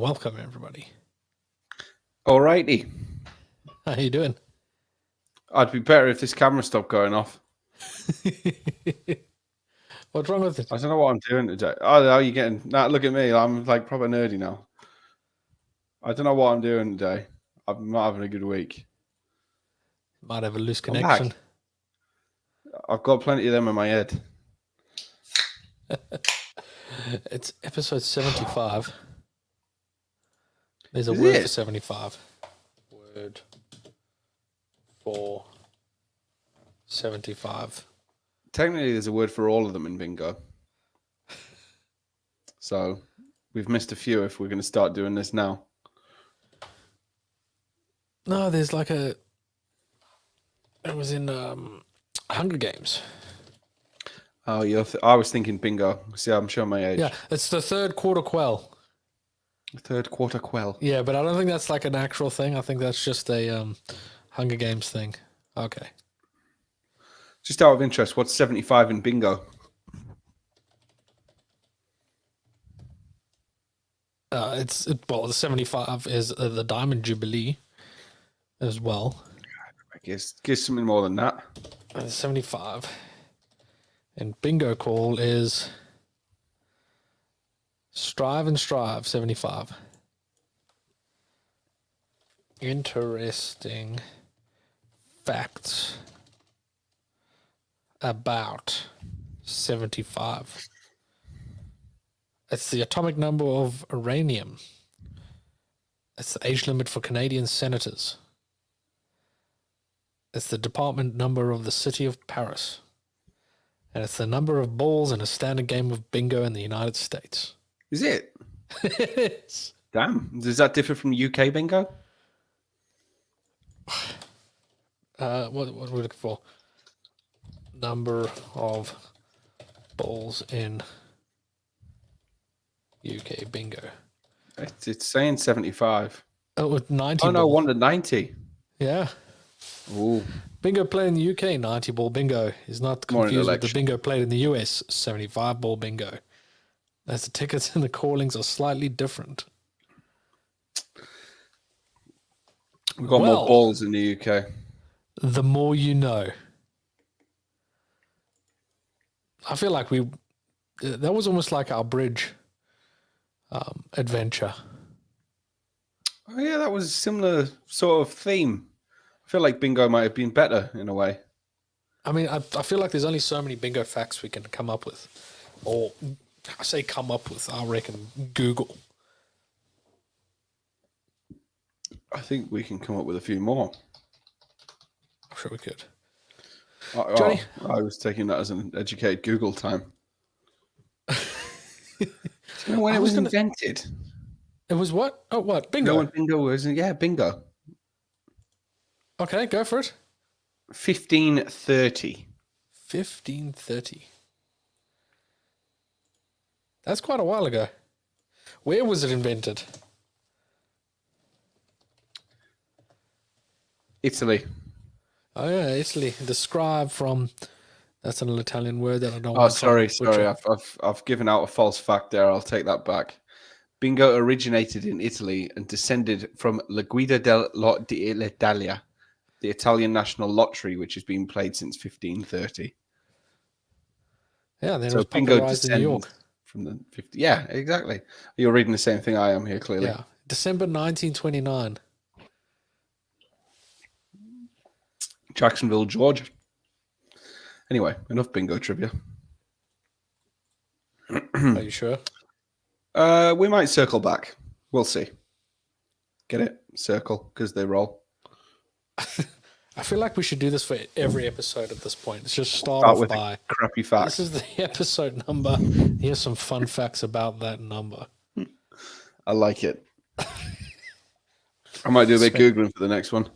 welcome everybody. Alrighty. How you doing? I'd be better if this camera stopped going off. What's wrong with it? I don't know what I'm doing today. Oh, how are you getting? Nah, look at me. I'm like proper nerdy now. I don't know what I'm doing today. I'm not having a good week. Might have a loose I'm connection. back. I've got plenty of them in my head. It's episode 75. There's a Is word it? for 75. Word for 75. Technically, there's a word for all of them in bingo. So we've missed a few if we're going to start doing this now. No, there's like a... It was in Hunger Games. Oh, I was thinking bingo. See, I'm showing my age. Yeah, it's the third quarter quell. Third quarter quell. Yeah, but I don't think that's like an actual thing. I think that's just a Hunger Games thing. Okay. Just out of interest, what's 75 in bingo? The 75 is the Diamond Jubilee as well. I guess something more than that. 75. And bingo call is Strive and Strive 75. Interesting facts about 75. It's the atomic number of uranium. It's the age limit for Canadian senators. It's the department number of the city of Paris. And it's the number of balls in a standard game of bingo in the United States. Is it? It's Damn. Does that differ from UK bingo? what are we looking for? Number of balls in UK bingo. It's saying 75. Oh, with 90 Oh, no, ball. 1 to 90. Yeah. Ooh. Bingo played in the UK, 90 ball bingo, is not More an confused with the election. bingo played in the US, 75 ball bingo. As the tickets and the callings are slightly different. We've got Well, more balls in the UK. The more you know. I feel like that was almost like our bridge adventure. Oh, yeah, that was a similar sort of theme. I feel like bingo might have been better in a way. I mean, I feel like there's only so many bingo facts we can come up with. Or, I say come up with, I reckon Google. I think we can come up with a few more. I'm sure we could. Johnny? I was taking that as an educated Google time. Do you know when it was invented? It was what? Oh, what? Bingo? No, when bingo was... Yeah, bingo. Okay, go for it. 1530. 1530. That's quite a while ago. Where was it invented? Italy. Oh, yeah, Italy. Describe from... That's an Italian word that I don't Oh, want sorry. to... I've given out a false fact there. I'll take that back. Bingo originated in Italy and descended from La Guida d'Italia, the Italian national lottery, which has been played since 1530. Yeah, then So it was bingo popularized in New York. From the 50. Yeah, exactly. You're reading the same thing I am here, clearly. Yeah, December 1929. Jacksonville, Georgia. Anyway, enough bingo trivia. Are you sure? We might circle back. We'll see. Get it? Circle, because they roll. I feel like we should do this for every episode at this point. Let's just start Start off with by... a crappy fact. This is the episode number. Here's some fun facts about that number. I like it. I might do a bit Googling for the next one.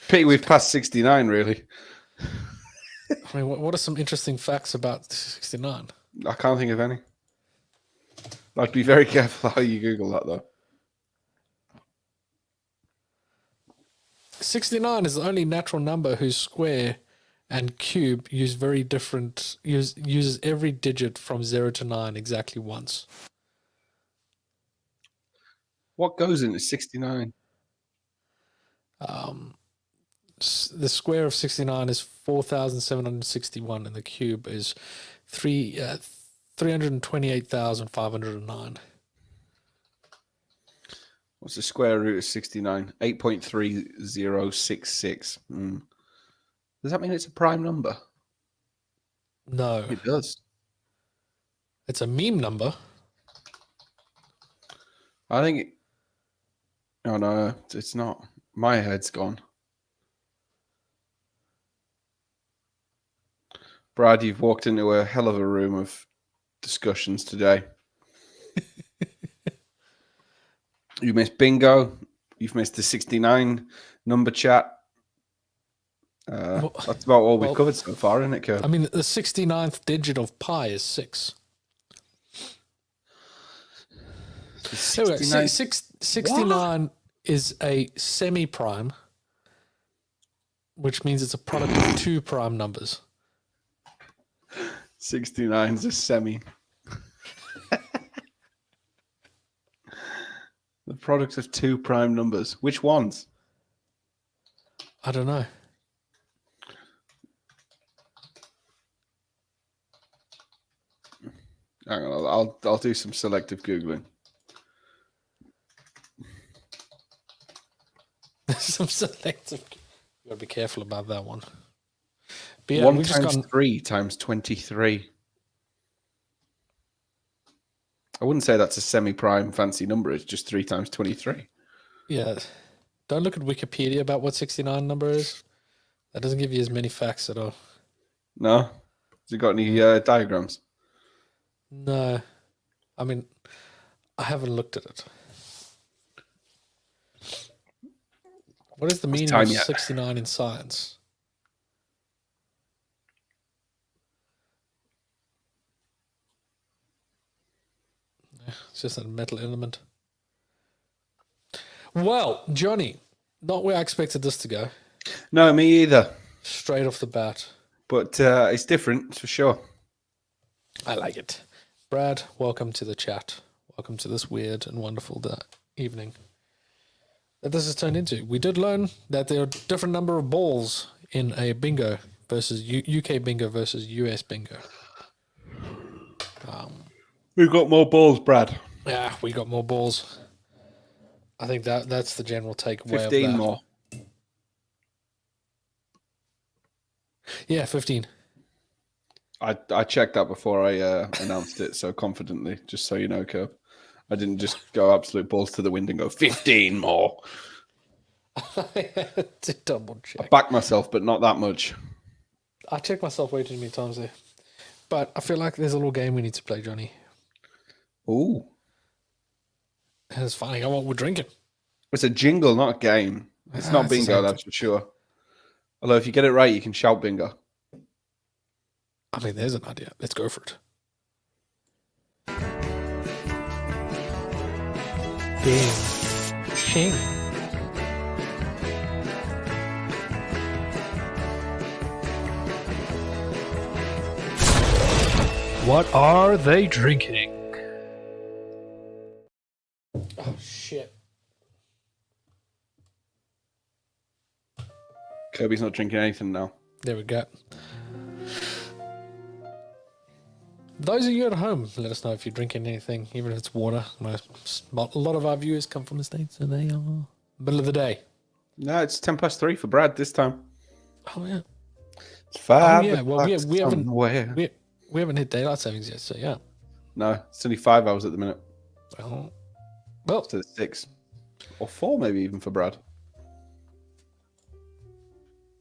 Pity we've passed 69, really. I mean, what are some interesting facts about 69? I can't think of any. I'd be very careful how you Google that, though. 69 is the only natural number whose square and cube uses every digit from 0 to 9 exactly once. What goes into 69? The square of 69 is 4,761, and the cube is 328,509. What's the square root of 69? 8.3066. Does that mean it's a prime number? No, It does. it's a meme number. I think. Oh no, it's not. My head's gone. Brad, you've walked into a hell of a room of discussions today. You missed bingo. You've missed the 69 number chat. That's about all we've covered so far, isn't it, Kirby? I mean, the 69th digit of pi is 6. 69. 69 is a semi-prime, which means it's a product of 2 prime numbers. 69 is a semi. The product of 2 prime numbers. Which ones? I don't know. Hang on, I'll do some selective Googling. Some selective. You gotta be careful about that one. But yeah, 1 we just times gone 3 times 23. I wouldn't say that's a semi-prime fancy number. It's just 3 times 23. Yeah. Don't look at Wikipedia about what 69 number is. That doesn't give you as many facts at all. No? Has it got any diagrams? No. I mean, I haven't looked at it. What is the meaning of 69 in science? It's just a metal element. Well, Johnny, not where I expected this to go. No, me either. Straight off the bat. But it's different, for sure. I like it. Brad, welcome to the chat. Welcome to this weird and wonderful evening that this has turned into. We did learn that there are a different number of balls in a bingo versus UK bingo versus US bingo. We've got more balls, Brad. Yeah, we got more balls. I think that's the general takeaway 15 of that. more. Yeah, 15. I checked that before I announced it so confidently, just so you know, Kerb. I didn't just go absolute balls to the wind and go 15 more. I had to double check. I backed myself, but not that much. I checked myself way too many times there. But I feel like there's a little game we need to play, Johnny. Ooh. And it's finding out what we're drinking. It's a jingle, not a game. It's not bingo, that's for sure. Although if you get it right, you can shout bingo. I mean, there's an idea. Let's go for it. Bing. Shing. What are they drinking? Oh, shit. Kirby's not drinking anything now. There we go. Those of you at home, let us know if you're drinking anything, even if it's water. A lot of our viewers come from the States, and they are middle of the day. No, it's 3:10 for Brad this time. Oh, yeah. It's 5. Oh, yeah. Well, we haven't hit daylight savings yet, so yeah. No, it's only 5 hours at the minute. Well, to 6 or 4, maybe even for Brad.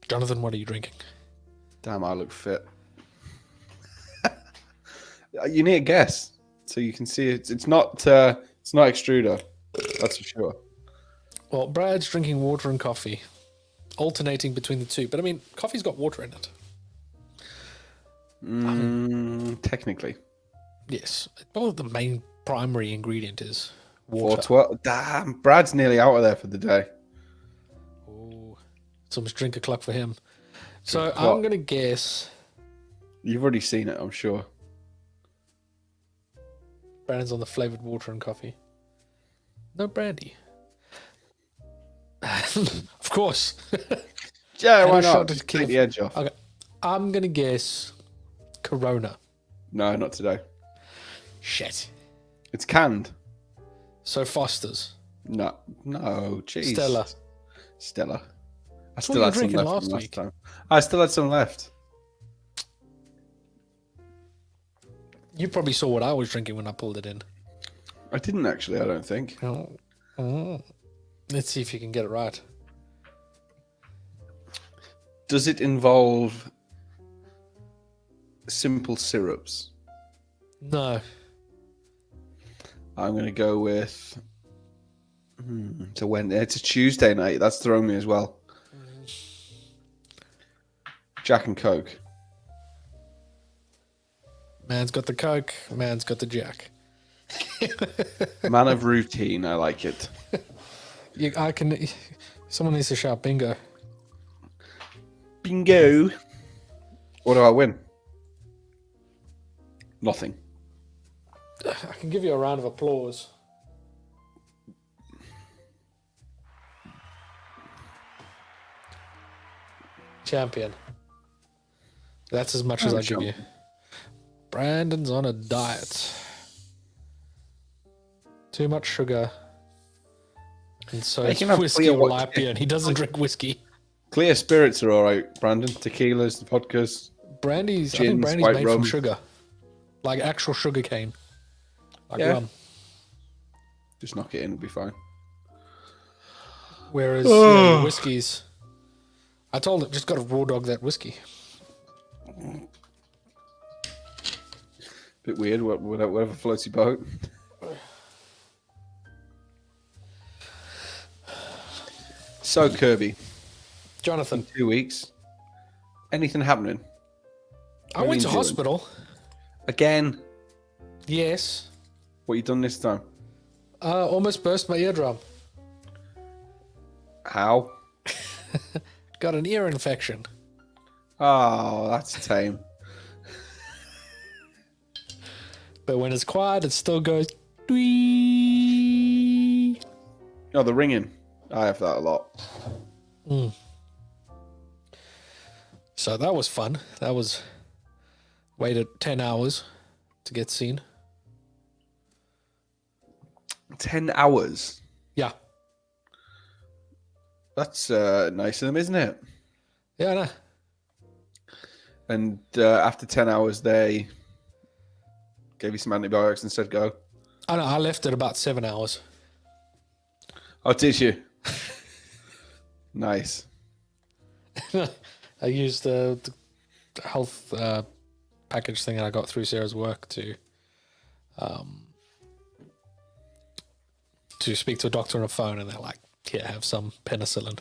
Jonathan, what are you drinking? Damn, I look fit. You need a guess so you can see it. It's not extruder, that's for sure. Well, Brad's drinking water and coffee, alternating between the two. But I mean, coffee's got water in it. Technically, yes. Well, the main primary ingredient is water. 4:12. Damn, Brad's nearly out of there for the day. Oh, it's almost drink o'clock for him. So I'm gonna guess. You've already seen it, I'm sure. Brandon's on the flavored water and coffee. No brandy. Of course. Yeah, Had why a not? shot to Just kill take a- the edge off. Okay. I'm going to guess Corona. No, not today. Shit. It's canned. So Foster's. No, jeez. Stella. I what still you were had some drinking left last from last week. time. I still had some left. You probably saw what I was drinking when I pulled it in. I didn't actually, I don't think. Oh. Let's see if you can get it right. Does it involve simple syrups? No. I'm going to go with... It's a Tuesday night. That's throwing me as well. Jack and Coke. Man's got the Coke. Man's got the Jack. Man of routine. I like it. Someone needs to shout bingo. Bingo. What do I win? Nothing. I can give you a round of applause. Champion. That's as much as I give you. Brandon's on a diet. Too much sugar. And so it's whiskey or light beer, and he doesn't drink whiskey. Clear spirits are all right, Brandon. Tequilas, the vodkas. I think Gins, brandy's white made rum. from sugar. Like actual sugar cane. Like Yeah. rum. Just knock it in, it'll be fine. Whereas whiskies, I told him, just got to raw dog that whiskey. Bit weird, whatever floats your boat. So, Kirby, Jonathan, 2 weeks. Anything happening? I What went are to you doing? hospital. Again? Yes. What you done this time? Almost burst my eardrum. How? Got an ear infection. Oh, that's tame. But when it's quiet, it still goes. Dwee. Oh, the ringing. I have that a lot. So that was fun. That was waited 10 hours to get seen. 10 hours. Yeah. That's nice of them, isn't it? Yeah, I know. And after 10 hours, they gave you some antibiotics and said go. I know. I left it about 7 hours. Oh, did you? Nice. I used the health package thing that I got through Sarah's work to speak to a doctor on a phone, and they're like, "Here, have some penicillin."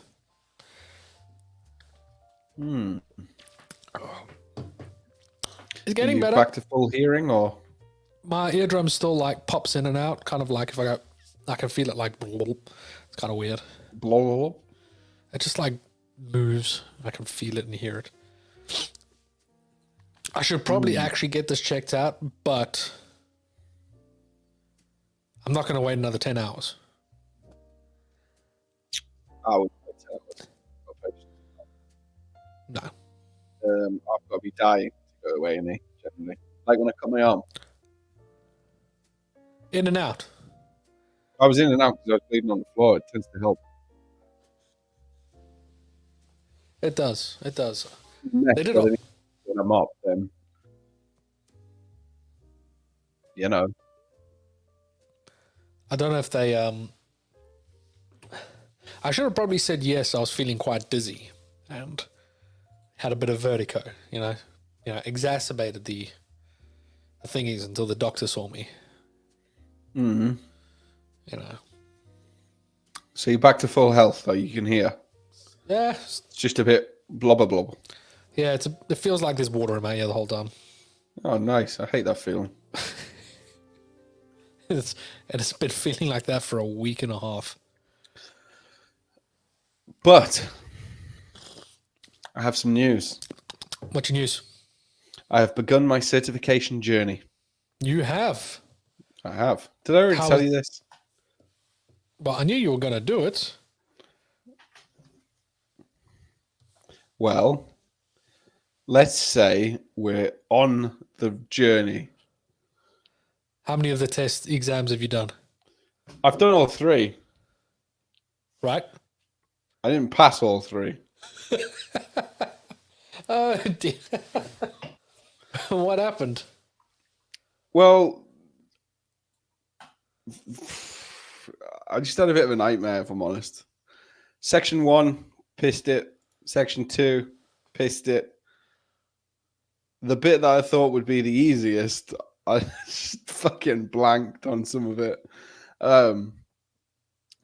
It's getting better. Back to full hearing, or My eardrum still like pops in and out, kind of like if I go, I can feel it like. It's kind of weird. blah? It just like moves. I can feel it and hear it. I should probably actually get this checked out, but I'm not going to wait another 10 hours. I would say No. I've got to be dying to go away, innit? Generally, like when I cut my arm. In and out. I was in and out because I was bleeding on the floor. It tends to help. It does. It does. They did all- when I'm up, then you know. I don't know if they. I should have probably said yes. I was feeling quite dizzy and had a bit of vertigo. Exacerbated the thingies until the doctor saw me. Mm-hmm. You know. So you're back to full health, though. You can hear. Yeah. It's just a bit blobber blob. Yeah. It feels like there's water in my ear the whole time. Oh, nice. I hate that feeling. It's been feeling like that for a week and a half. But I have some news. What's your news? I have begun my certification journey. You have. I have. Did I already How tell is- you this? But I knew you were going to do it. Well, let's say we're on the journey. How many of the test exams have you done? I've done all 3. Right? I didn't pass all 3. Oh, dear. What happened? Well, I just had a bit of a nightmare, if I'm honest. Section 1, pissed it. Section 2, pissed it. The bit that I thought would be the easiest, I just fucking blanked on some of it.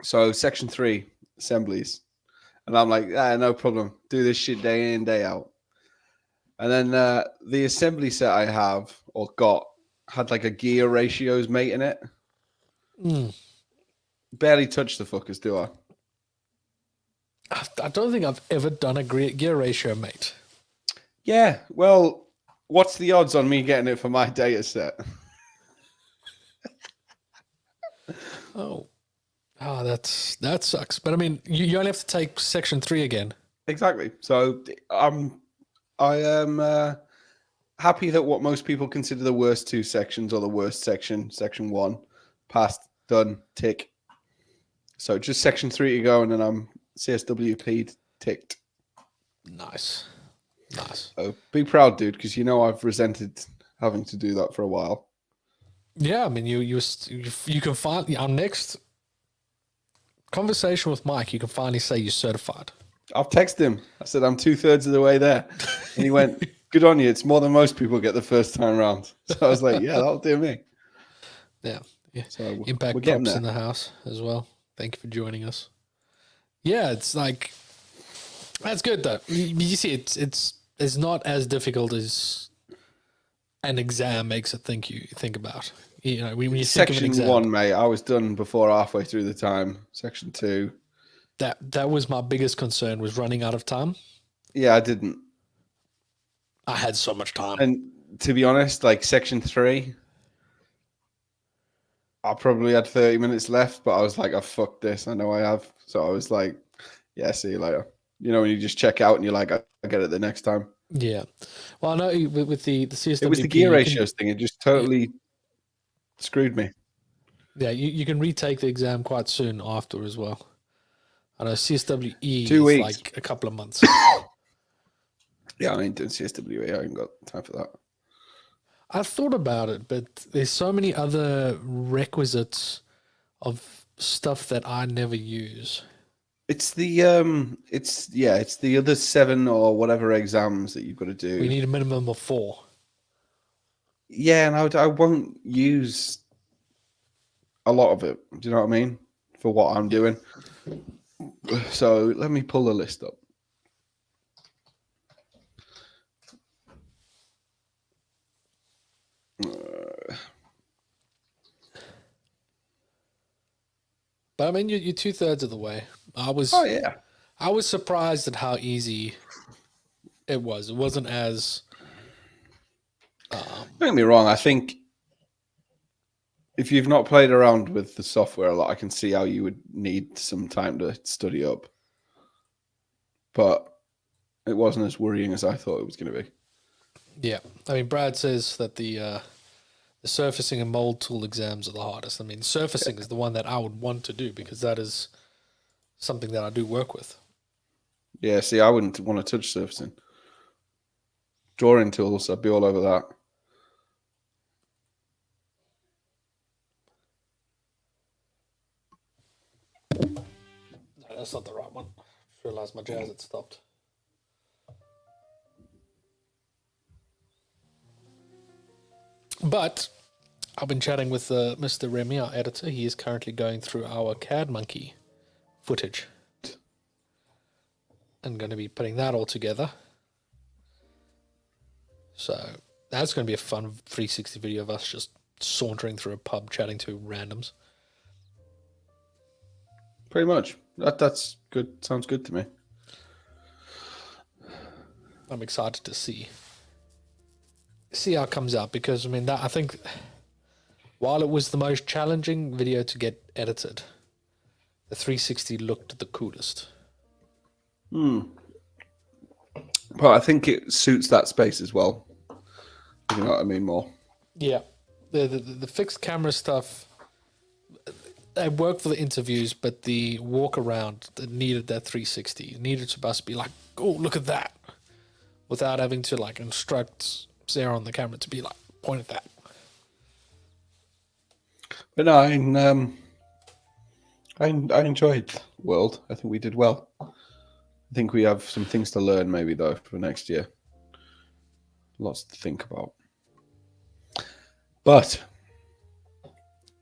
So Section 3, assemblies. And I'm like, no problem. Do this shit day in, day out. And then the assembly set I have, or got, had like a gear ratios mate in it. Barely touch the fuckers, do I? I don't think I've ever done a gear ratio mate. Yeah, well, what's the odds on me getting it for my data set? Oh, that sucks. But I mean, you only have to take Section 3 again. Exactly. So I am happy that what most people consider the worst 2 sections, or the worst section, Section 1, passed, done, tick. So just Section 3 to go, and then I'm CSWP ticked. Nice. So be proud, dude, because I've resented having to do that for a while. Yeah, I mean, you can finally, our next conversation with Mike, you can finally say you're certified. I've texted him. I said I'm 2/3 of the way there, and he went, "Good on you. It's more than most people get the first time round." So I was like, "Yeah, that'll do me." Yeah. So Impact Props in the house as well. Thank you for joining us. Yeah, it's like, that's good though. You see, it's not as difficult as an exam makes it think about. When you think of an Section exam, 1, mate, I was done before halfway through the time. Section 2, that was my biggest concern, was running out of time. yeah, I didn't. I had so much time. And to be honest, like Section 3, I probably had 30 minutes left, but I was like, "Oh, fuck this. I know I have." So I was like, "Yeah, see you later." When you just check out and you're like, "I'll get it the next time." Yeah. Well, I know with the CSWP, It was the gear ratios thing. It just totally screwed me. Yeah, you can retake the exam quite soon after as well. I know CSWE 2 is weeks. like a couple of months. Yeah, I ain't doing CSWE. I ain't got time for that. I thought about it, but there's so many other requisites of stuff that I never use. It's the it's the other 7 or whatever exams that you've got to do. We need a minimum of 4. Yeah, and I won't use a lot of it. Do you know what I mean? For what I'm doing. So let me pull the list up. But I mean, you're 2/3 of the way. Oh yeah. I was surprised at how easy it was. It wasn't as. Don't get me wrong. I think if you've not played around with the software a lot, I can see how you would need some time to study up. But it wasn't as worrying as I thought it was going to be. Yeah, I mean, Brad says that the surfacing and mold tool exams are the hardest. I mean, surfacing is the one that I would want to do because that is something that I do work with. Yeah, see, I wouldn't want to touch surfacing. Drawing tools, I'd be all over that. No, that's not the right one. Just realised my jazz had stopped. But I've been chatting with Mr. Remy, our editor. He is currently going through our CAD Monkey footage and going to be putting that all together. So that's going to be a fun 360 video of us just sauntering through a pub chatting to randoms. Pretty much. That's good. Sounds good to me. I'm excited to see how it comes out because, I mean, that I think while it was the most challenging video to get edited, the 360 looked the coolest. But I think it suits that space as well. You know what I mean more. Yeah, the fixed camera stuff. I worked for the interviews, but the walk around needed that 360. It needed to just be like, oh, look at that, without having to like instruct Sarah on the camera to be like, point at that. But no, I enjoyed World. I think we did well. I think we have some things to learn maybe though for next year. Lots to think about. But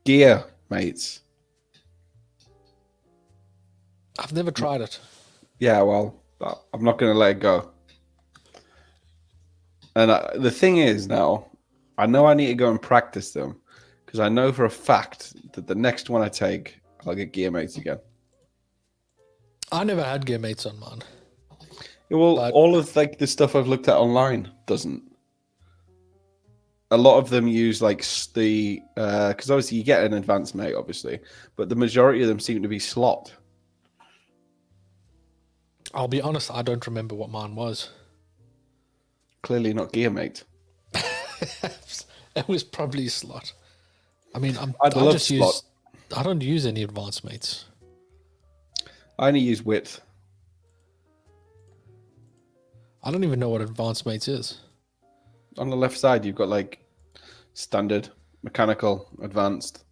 gear, mates. I've never tried it. Yeah, well, I'm not going to let it go. And the thing is now, I know I need to go and practice them because I know for a fact that the next one I take, I'll get gear mates again. I never had gear mates on mine. Yeah, well, all of like the stuff I've looked at online doesn't. A lot of them use like the because obviously you get an advanced mate, obviously, but the majority of them seem to be slot. I'll be honest, I don't remember what mine was. Clearly not gear mate. It was probably slot. I mean, I don't use any advanced mates. I only use width. I don't even know what advanced mates is. On the left side, you've got like standard, mechanical, advanced.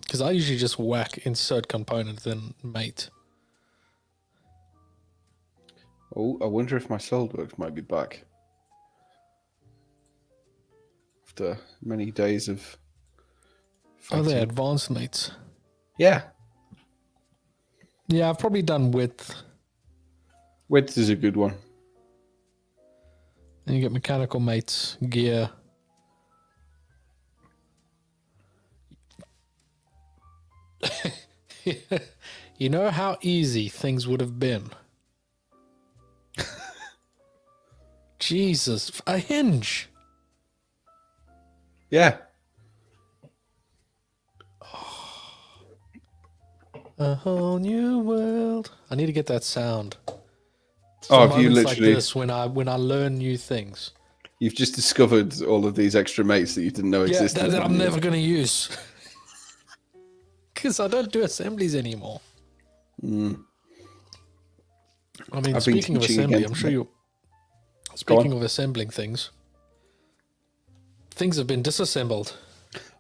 Because I usually just whack insert component then mate. Oh, I wonder if my Solidworks might be back. After many days of fighting. Oh, they're advanced mates. Yeah. Yeah, I've probably done width. Width is a good one. Then you get mechanical mates, gear. You know how easy things would have been. Jesus, a hinge. Yeah. A whole new world. I need to get that sound. Oh, have you moments literally? like this when I learn new things. You've just discovered all of these extra mates that you didn't know existed. That I'm never going to use. Because I don't do assemblies anymore. I mean, speaking of assembly, I'm sure you. Speaking of assembling things, things have been disassembled.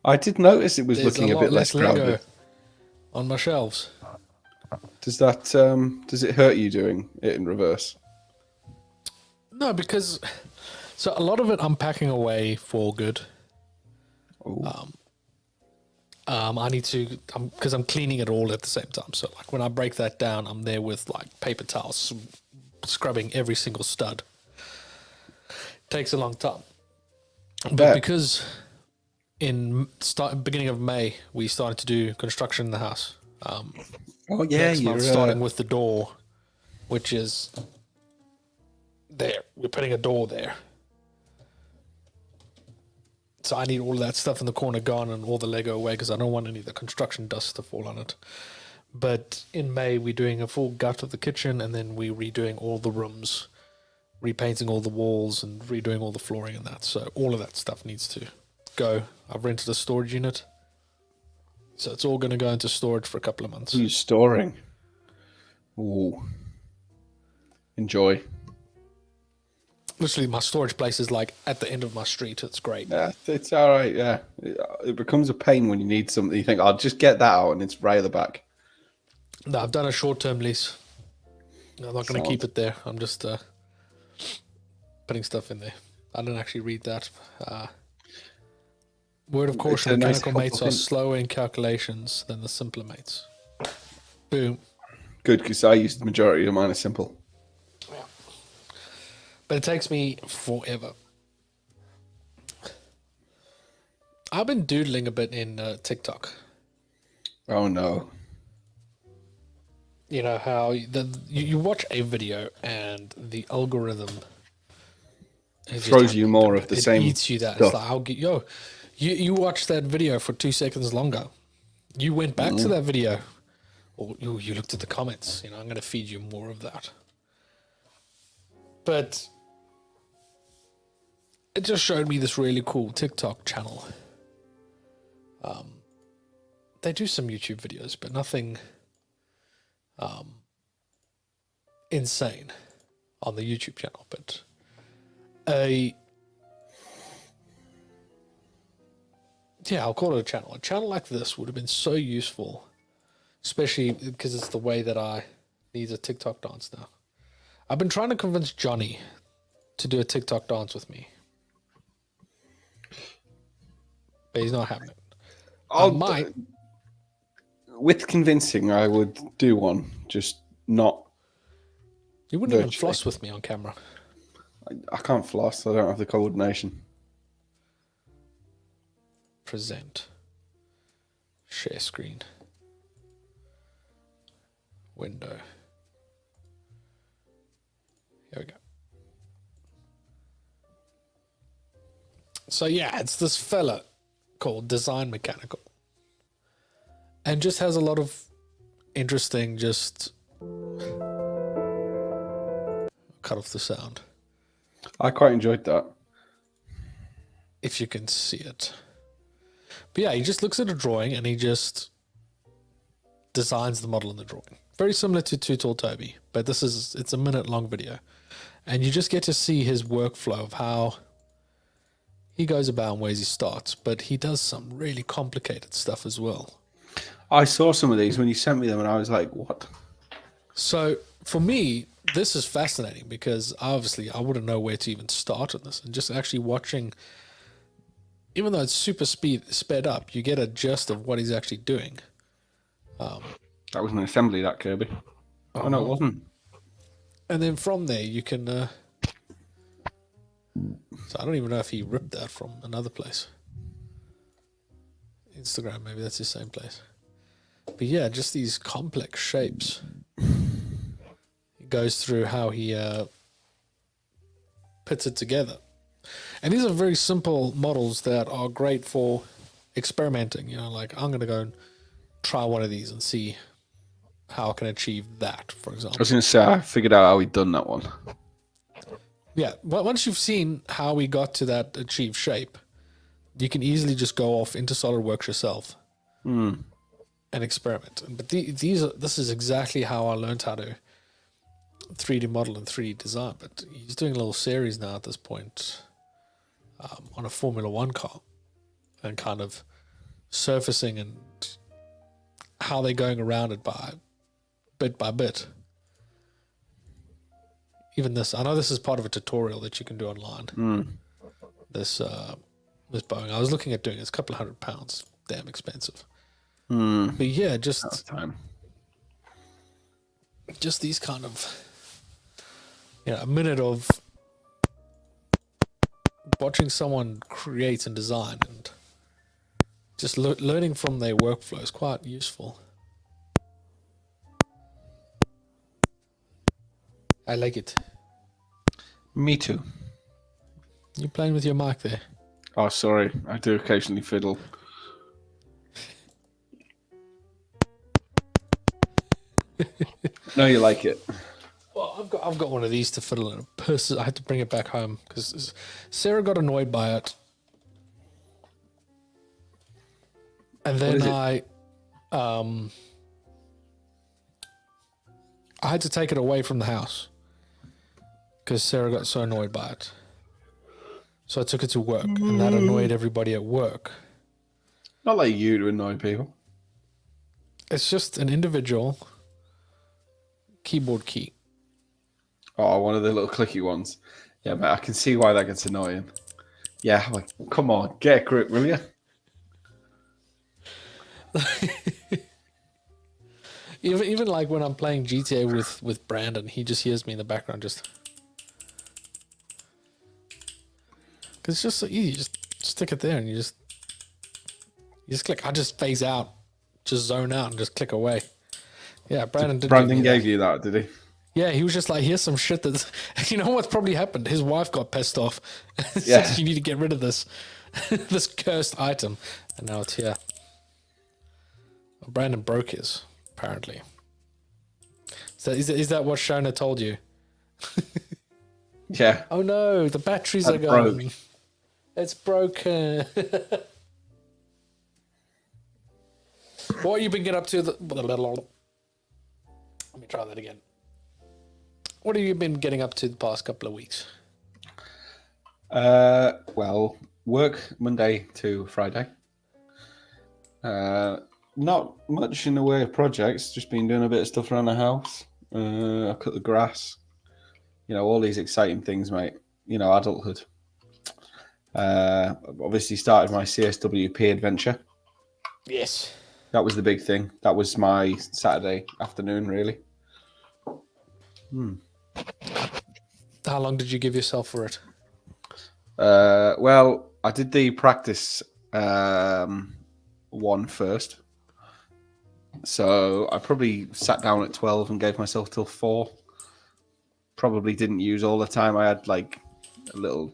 I did notice it was There's looking a bit less Lego crowded. on my shelves. Does that does it hurt you doing it in reverse? No, because so a lot of it I'm packing away for good. I need to because I'm cleaning it all at the same time. So like when I break that down, I'm there with like paper towels, scrubbing every single stud. Takes a long time, but because beginning of May we started to do construction in the house. Next month, starting with the door, which is there. We're putting a door there. So I need all of that stuff in the corner gone and all the Lego away because I don't want any of the construction dust to fall on it. But in May, we're doing a full gut of the kitchen and then we're redoing all the rooms, repainting all the walls and redoing all the flooring and that. So all of that stuff needs to go. I've rented a storage unit. So it's all going to go into storage for a couple of months. Who's storing? Ooh. Enjoy. Literally, my storage place is like at the end of my street. It's great. Yeah, it's all right. Yeah, it becomes a pain when you need something. You think, I'll just get that out, and it's right at the back. No, I've done a short-term lease. I'm not going to keep it there. I'm just putting stuff in there. I didn't actually read that. Word of caution, mechanical mates are slower in calculations than the simpler mates. Boom. Good, because I use the majority of mine as simple. Yeah. But it takes me forever. I've been doodling a bit in TikTok. Oh, no. You know how you watch a video and the algorithm throws you more of the same eats you that. stuff. It's like, you watch that video for 2 seconds longer. You went back to that video, or you looked at the comments. You know, I'm going to feed you more of that. But it just showed me this really cool TikTok channel. They do some YouTube videos, but nothing insane on the YouTube channel. But I'll call it a channel. A channel like this would have been so useful, especially because it's the way that I need a TikTok dance now. I've been trying to convince Jonny to do a TikTok dance with me, but he's not having it. I might. With convincing, I would do one, just not. You wouldn't even floss with me on camera. I can't floss. I don't have the coordination. Present. Share screen. Window. Here we go. So yeah, it's this fella called Design Mechanical. And just has a lot of interesting, just cut off the sound. I quite enjoyed that. If you can see it. But yeah, he just looks at a drawing and he just designs the model in the drawing. Very similar to Too Tall Toby, but it's a minute-long video. And you just get to see his workflow of how he goes about and where he starts. But he does some really complicated stuff as well. I saw some of these when you sent me them and I was like, what? So for me, this is fascinating because obviously I wouldn't know where to even start on this. And just actually watching, even though it's super sped up, you get a gist of what he's actually doing. That was an assembly, that Kirby. Oh, no, it wasn't. And then from there, you can... so I don't even know if he ripped that from another place. Instagram, maybe that's the same place. But yeah, just these complex shapes. He goes through how he puts it together. And these are very simple models that are great for experimenting. You know, like I'm going to go and try one of these and see how I can achieve that, for example. I was going to say, I figured out how he'd done that one. Yeah, well, once you've seen how we got to that achieved shape, you can easily just go off into SolidWorks yourself and experiment. But this is exactly how I learned how to 3D model and 3D design. But he's doing a little series now at this point on a Formula One car and kind of surfacing and how they're going around it bit by bit. Even this, I know this is part of a tutorial that you can do online. This Boeing, I was looking at doing it. It's a couple of £100, damn expensive. But yeah, just these kind of, a minute of watching someone create and design and just learning from their workflow is quite useful. I like it. Me too. You playing with your mic there? Oh, sorry. I do occasionally fiddle. No, you like it. Well, I've got one of these to fiddle in. I had to bring it back home because Sarah got annoyed by it, and then I had to take it away from the house because Sarah got so annoyed by it. So I took it to work, and that annoyed everybody at work. Not like you to annoy people. It's just an individual keyboard key. Oh, one of the little clicky ones. Yeah, mate, I can see why that gets annoying. Yeah, like, come on, get a grip, will you? Even like when I'm playing GTA with Brandon, he just hears me in the background just... Because it's just so easy. You just stick it there and you just click. I just phase out, just zone out and just click away. Yeah, Brandon gave you that, did he? Yeah, he was just like, here's some shit that's... You know what's probably happened? His wife got pissed off. Yeah. You need to get rid of this this cursed item. And now it's here. Brandon broke his, apparently. So is that what Shona told you? Yeah. Oh no, the batteries are That gone. broke. It's broken. What you been getting up to? Let me try that again. What have you been getting up to the past couple of weeks? Well, work Monday to Friday. Not much in the way of projects. Just been doing a bit of stuff around the house. I cut the grass. All these exciting things, mate. Adulthood. Obviously started my CSWP adventure. Yes. That was the big thing. That was my Saturday afternoon, really. How long did you give yourself for it? Well, I did the practice one first. So I probably sat down at 12 and gave myself till 4. Probably didn't use all the time. I had like a little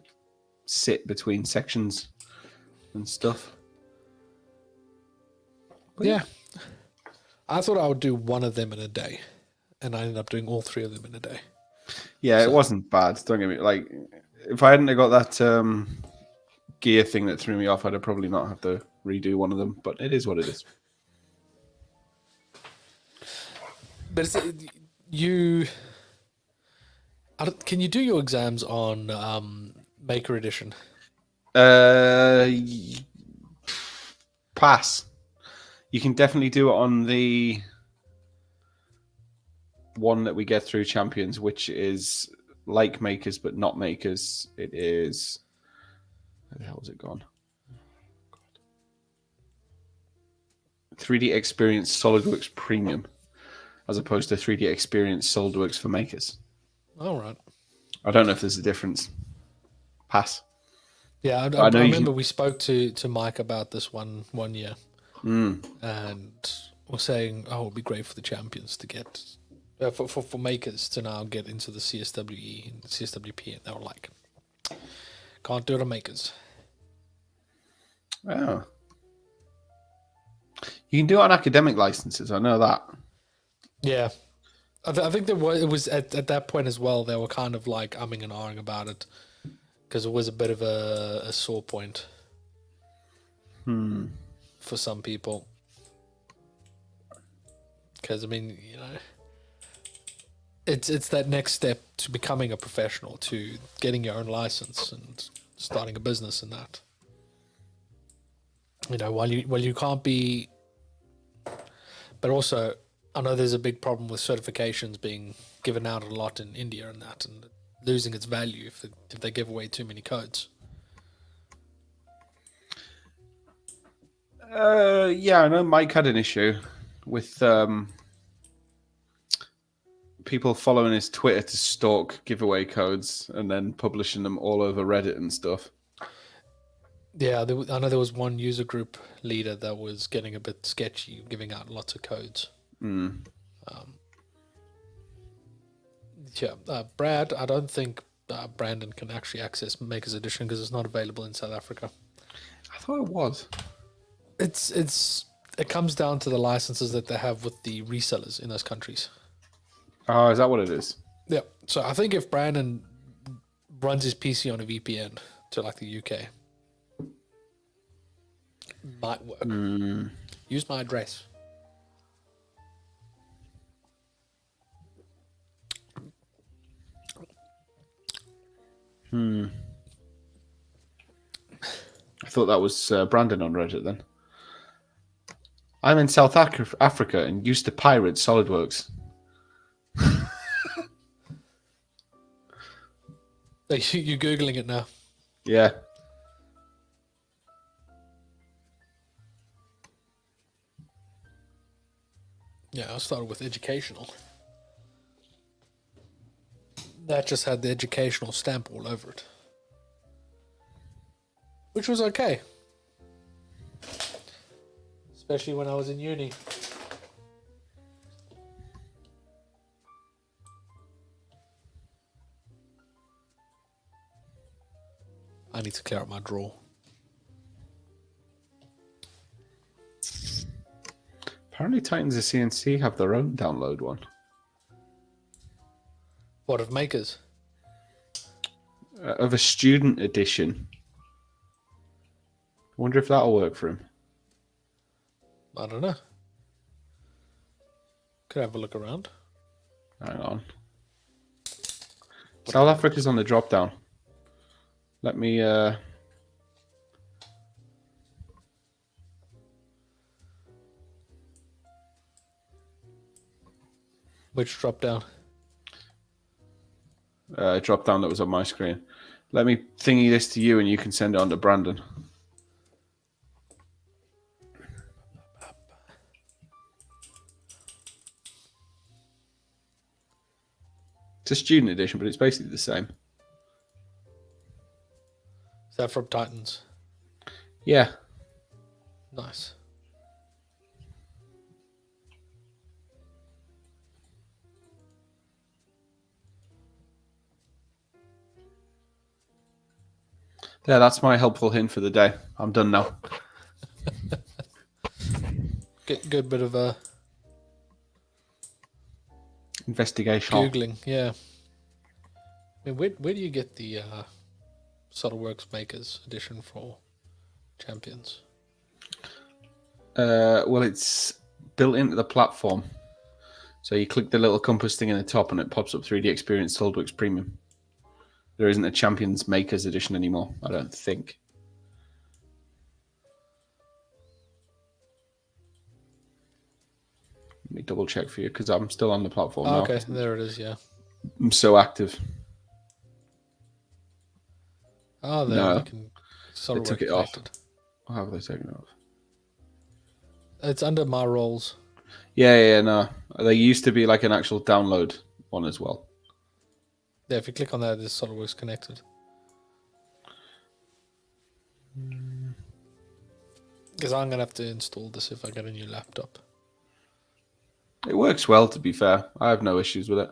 sit between sections and stuff. But Yeah. I thought I would do one of them in a day, and I ended up doing all 3 of them in a day. Yeah, it wasn't bad. Don't get me if I hadn't have got that gear thing that threw me off, I'd have probably not have to redo one of them. But it is what it is. But can you do your exams on Maker Edition? Pass. You can definitely do it on the one that we get through Champions, which is like Makers but not Makers. It is. Where the hell has it gone? 3D Experience SolidWorks Premium, as opposed to 3D Experience SolidWorks for Makers. All right. I don't know if there's a difference. Pass. Yeah, I remember we spoke to Mike about this one year, and we're saying, "Oh, it'd be great for the champions to get for makers to now get into the CSWE and the CSWP," and they were like, "Can't do it on makers." Oh. You can do it on academic licenses. I know that. Yeah, I think it was at that point as well. They were kind of like umming and ahhing about it because it was a bit of a sore point for some people. Because I mean, it's that next step to becoming a professional, to getting your own license and starting a business and that. While you can't be, but also I know there's a big problem with certifications being given out a lot in India and that, and losing its value if they give away too many codes. Yeah, I know Mike had an issue with people following his Twitter to stalk giveaway codes and then publishing them all over Reddit and stuff. Yeah, I know there was one user group leader that was getting a bit sketchy, giving out lots of codes. Brad, I don't think Brandon can actually access Maker's Edition because it's not available in South Africa. I thought it was. It comes down to the licenses that they have with the resellers in those countries. Oh, is that what it is? Yeah. So I think if Brandon runs his PC on a VPN to like the UK, might work. Use my address. I thought that was Brandon on Reddit then. I'm in South Africa and used to pirate SolidWorks. You Googling it now? Yeah. Yeah, I started with educational. That just had the educational stamp all over it. Which was okay. Especially when I was in uni. I need to clear out my drawer. Apparently, Titans of CNC have their own download one. What of makers? Of a student edition. I wonder if that'll work for him. I don't know. Could have a look around. Hang on. South Africa's on the drop down. Let me. Which drop down? Drop down that was on my screen. Let me thingy this to you, and you can send it on to Brandon. It's a student edition, but it's basically the same. Is that from Titans? Yeah. Nice. Yeah, that's my helpful hint for the day. I'm done now. Good bit of a investigation. Googling, yeah. I mean, where do you get the Solidworks Makers edition for Champions? Well, it's built into the platform. So you click the little compass thing in the top and it pops up 3D Experience Solidworks Premium. There isn't a Champions Makers edition anymore, I don't think. Let me double check for you because I'm still on the platform now. Okay, there it is, yeah. I'm so active. Oh, there No, you can they took it off. connected. How have they taken it off? It's under my roles. Yeah, no. There used to be like an actual download one as well. Yeah, if you click on that, it's SolidWorks connected. Because I'm going to have to install this if I get a new laptop. It works well, to be fair. I have no issues with it.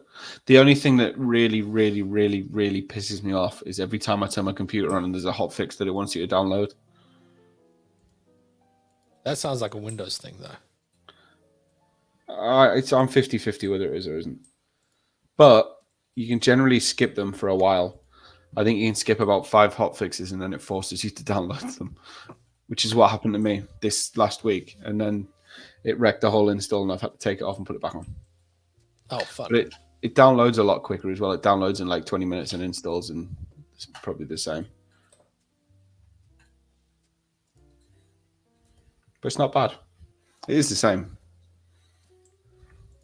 The only thing that really pisses me off is every time I turn my computer on and there's a hotfix that it wants you to download. That sounds like a Windows thing, though. I'm 50-50 whether it is or isn't. But you can generally skip them for a while. I think you can skip about 5 hotfixes and then it forces you to download them, which is what happened to me this last week. And then it wrecked the whole install and I've had to take it off and put it back on. Oh, fun. But it downloads a lot quicker as well. It downloads in like 20 minutes and installs, and it's probably the same. But it's not bad. It is the same.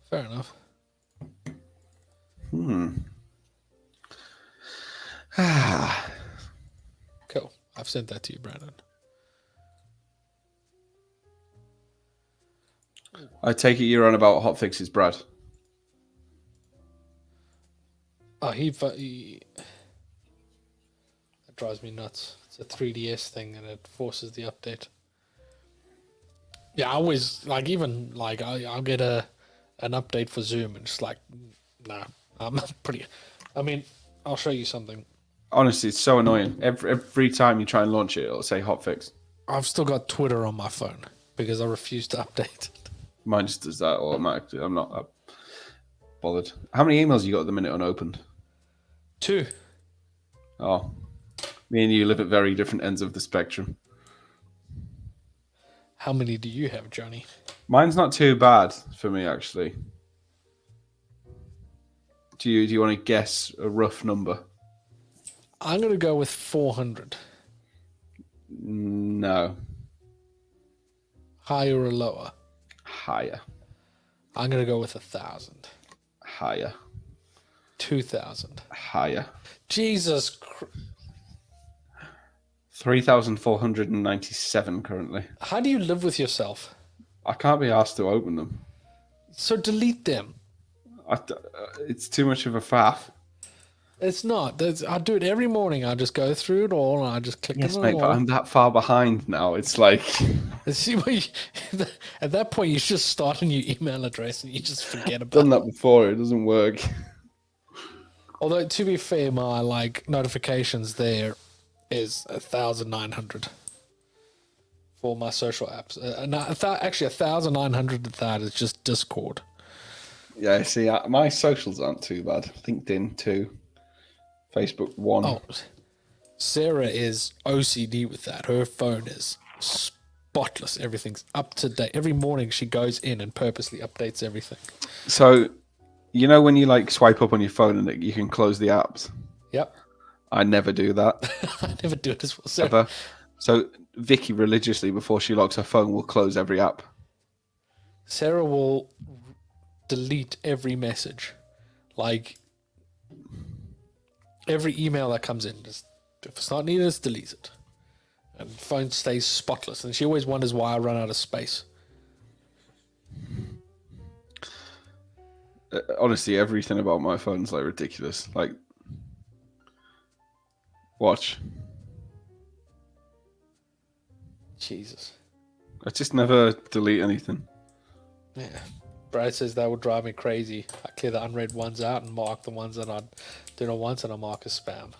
Fair enough. Cool. I've sent that to you, Brandon. I take it you're on about hotfixes, Brad. Oh, that drives me nuts. It's a 3DS thing and it forces the update. Yeah, I always, like, even, like, I'll get an update for Zoom and just like, nah, I'm pretty, I mean, I'll show you something. Honestly, it's so annoying. Every time you try and launch it, it'll say hotfix. I've still got Twitter on my phone because I refuse to update it. Mine just does that automatically. I'm not bothered. How many emails you got at the minute unopened? 2. Oh, me and you live at very different ends of the spectrum. How many do you have, Johnny? Mine's not too bad for me, actually. Do you want to guess a rough number? I'm going to go with 400. No. Higher or lower? Higher. I'm going to go with 1,000. Higher. 2,000. Higher. Jesus Christ. 3,497 currently. How do you live with yourself? I can't be asked to open them. So delete them. It's too much of a faff. It's not. I do it every morning. I just go through it all and I just click Yes, on mate, it but all. I'm that far behind now. It's like... See, at that point, you just start a new email address and you just forget about done that before. It doesn't work. Although, to be fair, my like notifications there is 1,900 for my social apps. Actually, 1,900 of that is just Discord. Yeah, see, my socials aren't too bad. LinkedIn 2, Facebook 1. Oh, Sarah is OCD with that. Her phone is spotless. Everything's up to date. Every morning she goes in and purposely updates everything. So, you know when you like swipe up on your phone and you can close the apps? Yep. I never do that. I never do it as well. Sarah. Ever. So Vicky religiously, before she locks her phone, will close every app. Sarah will delete every message. Like, every email that comes in, just, if it's not needed, just delete it. And the phone stays spotless. And she always wonders why I run out of space. Honestly, everything about my phone's like ridiculous. Like, watch. Jesus. I just never delete anything. Yeah. Brad says that would drive me crazy. I clear the unread ones out and mark the ones that I do not want, and I mark as spam.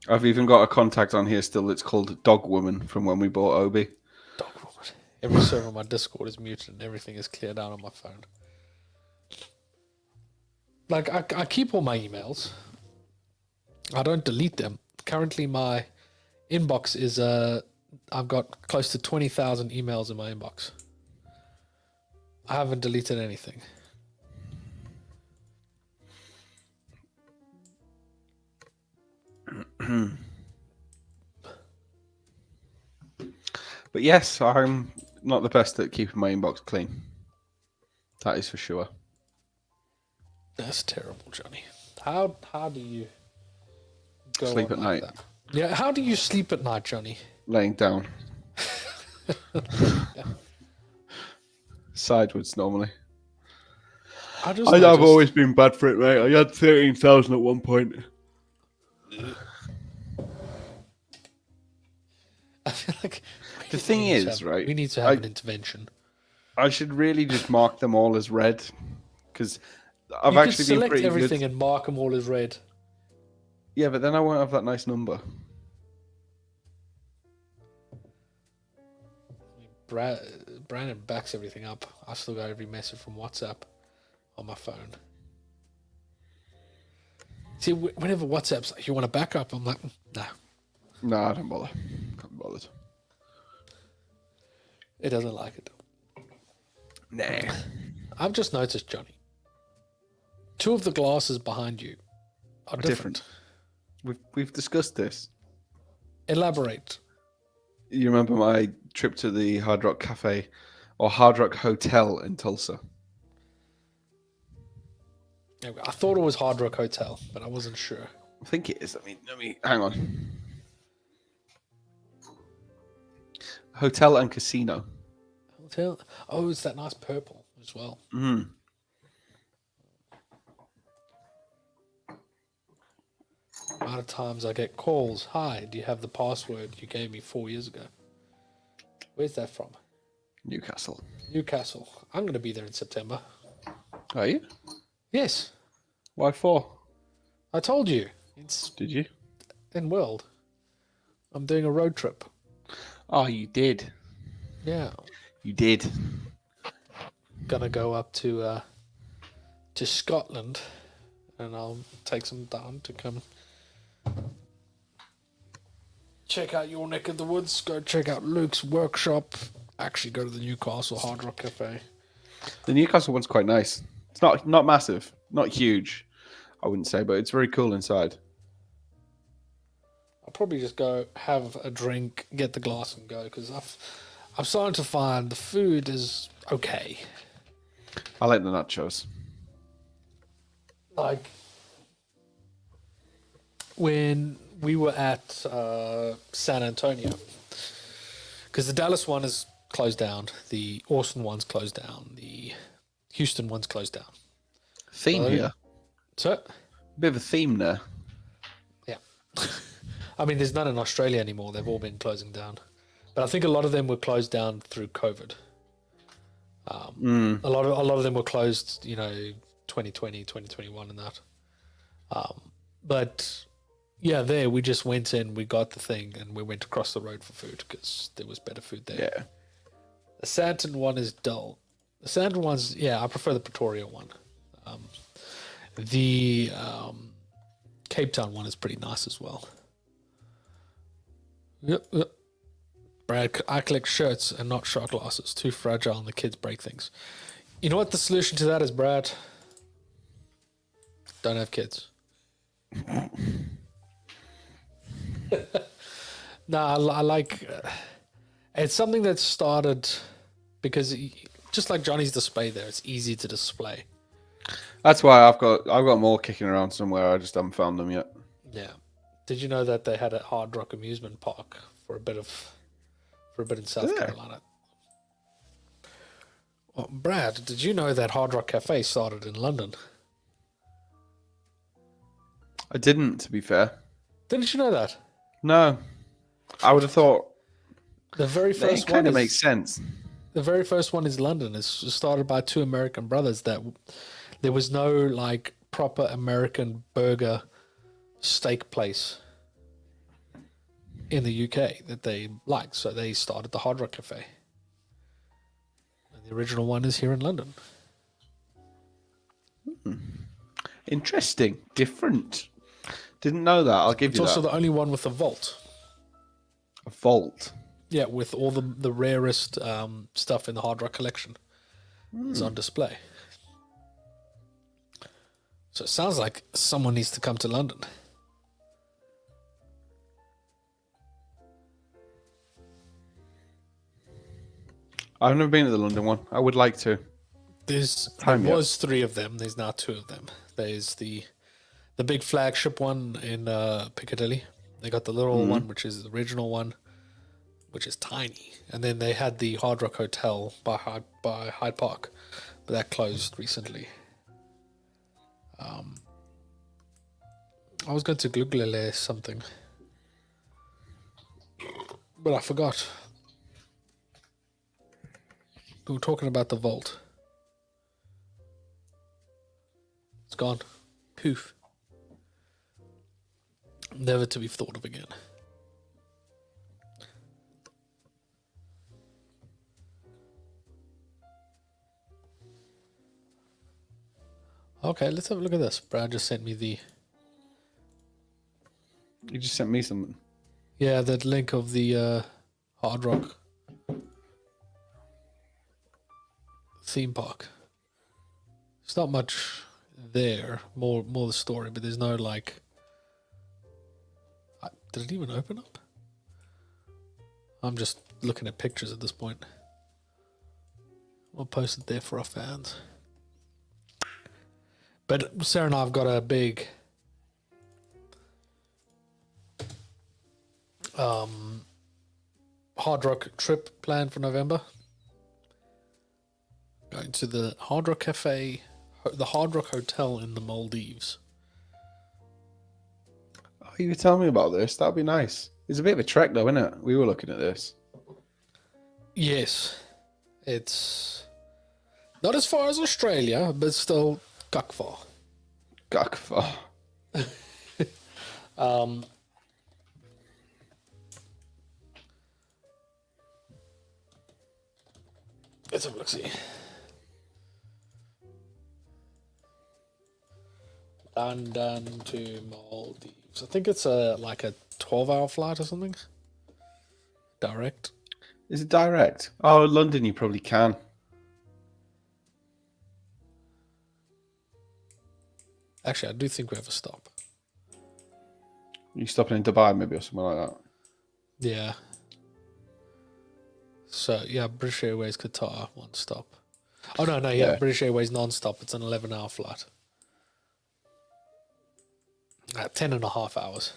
I've even got a contact on here still that's called Dog Woman from when we bought Obi. Dog woman. Every server on my Discord is muted and everything is cleared out on my phone. Like, I keep all my emails. I don't delete them. Currently, my inbox is, I've got close to 20,000 emails in my inbox. I haven't deleted anything. But yes, I'm not the best at keeping my inbox clean. That is for sure. That's terrible, Johnny. How do you go Sleep on at like night. that? Yeah, how do you sleep at night, Johnny? Laying down. Sideways normally. I've always been bad for it, mate. I had 13,000 at one point. I feel like The thing is, right? We need to have an intervention. I should really just mark them all as red, because I've you actually could been select pretty everything good. and mark them all as red. Yeah, but then I won't have that nice number. Brandon backs everything up. I still got every message from WhatsApp on my phone. See, whenever WhatsApp's like, you want to back up, I'm like, nah. No, I don't bother. Can't be bothered. It doesn't like it. Nah. I've just noticed, Johnny. 2 of the glasses behind you are different. We've discussed this. Elaborate. You remember my trip to the Hard Rock Cafe or Hard Rock Hotel in Tulsa? I thought it was Hard Rock Hotel, but I wasn't sure. I think it is. Let me hang on. Hotel and casino. Hotel. Oh, it's that nice purple as well. Mm. A lot of times I get calls. Hi, do you have the password you gave me 4 years ago? Where's that from? Newcastle. Newcastle. I'm going to be there in September. Are you? Yes. Why for? I told you. It's Did you? in World. I'm doing a road trip. Oh, you did. Yeah. You did. Gonna go up to Scotland, and I'll take some time to come check out your neck of the woods. Go check out Luke's workshop. Actually, go to the Newcastle Hard Rock Cafe. The Newcastle one's quite nice. It's not massive, not huge, I wouldn't say, but it's very cool inside. I'll probably just go have a drink, get the glass, and go, because I'm starting to find the food is okay. I like the nachos. Like when we were at San Antonio, because the Dallas one is closed down, the Austin one's closed down, the Houston one's closed down. Theme here. So, Bit of a theme there. yeah. I mean, there's none in Australia anymore. They've all been closing down. But I think a lot of them were closed down through COVID. A lot of them were closed, 2020, 2021 and that. But Yeah, there we just went in, we got the thing, and we went across the road for food because there was better food there. Yeah. The Santon one is dull. The Santon one's, I prefer the Pretoria one. The Cape Town one is pretty nice as well. Yep. Brad, I collect shirts and not shot glasses. Too fragile and the kids break things. You know what the solution to that is, Brad? Don't have kids. No, I like... it's something that started because just like Johnny's display there, it's easy to display. That's why I've got more kicking around somewhere. I just haven't found them yet. Yeah. Did you know that they had a Hard Rock amusement park for a bit in South Carolina? Well, Brad, did you know that Hard Rock Cafe started in London? I didn't, to be fair. Didn't you know that? No. I would have thought The very first it kind one of makes sense. The very first one is London. It's started by two American brothers that there was no like proper American burger steak place in the UK that they liked, so they started the Hard Rock Cafe. And the original one is here in London. Interesting. Different. Didn't know that. I'll give It's you also that. the only one with a vault. A vault. Yeah, with all the rarest stuff in the Hard Rock collection is on display. So it sounds like someone needs to come to London. I've never been to the London one. I would like to. There was three of them. There's now two of them. There's the big flagship one in Piccadilly. They got the little one, which is the original one, which is tiny. And then they had the Hard Rock Hotel by Hyde Park, but that closed recently. I was going to Google something, but I forgot. We were talking about the vault. It's gone. Poof. Never to be thought of again. Okay, let's have a look at this. Brad just sent me the... You just sent me something. Yeah, that link of the Hard Rock theme park. It's not much there. More the story, but there's no like... Did it even open up? I'm just looking at pictures at this point. We'll post it there for our fans. But Sarah and I have got a big Hard Rock trip planned for November. Going to the Hard Rock Cafe, the Hard Rock Hotel in the Maldives. Oh, you were telling me about this. That'd be nice. It's a bit of a trek, though, isn't it? We were looking at this. Yes, it's not as far as Australia, but still cuck far. Gak far. Let's have a look. See. London to Maldives. I think it's like a 12-hour flight or something. Direct. Is it direct? Oh, London, you probably can. Actually, I do think we have a stop. You stopping in Dubai, maybe, or something like that. Yeah. So, yeah, British Airways Qatar, one stop. Oh, no, yeah. British Airways non-stop. It's an 11-hour flight. 10 and a half hours.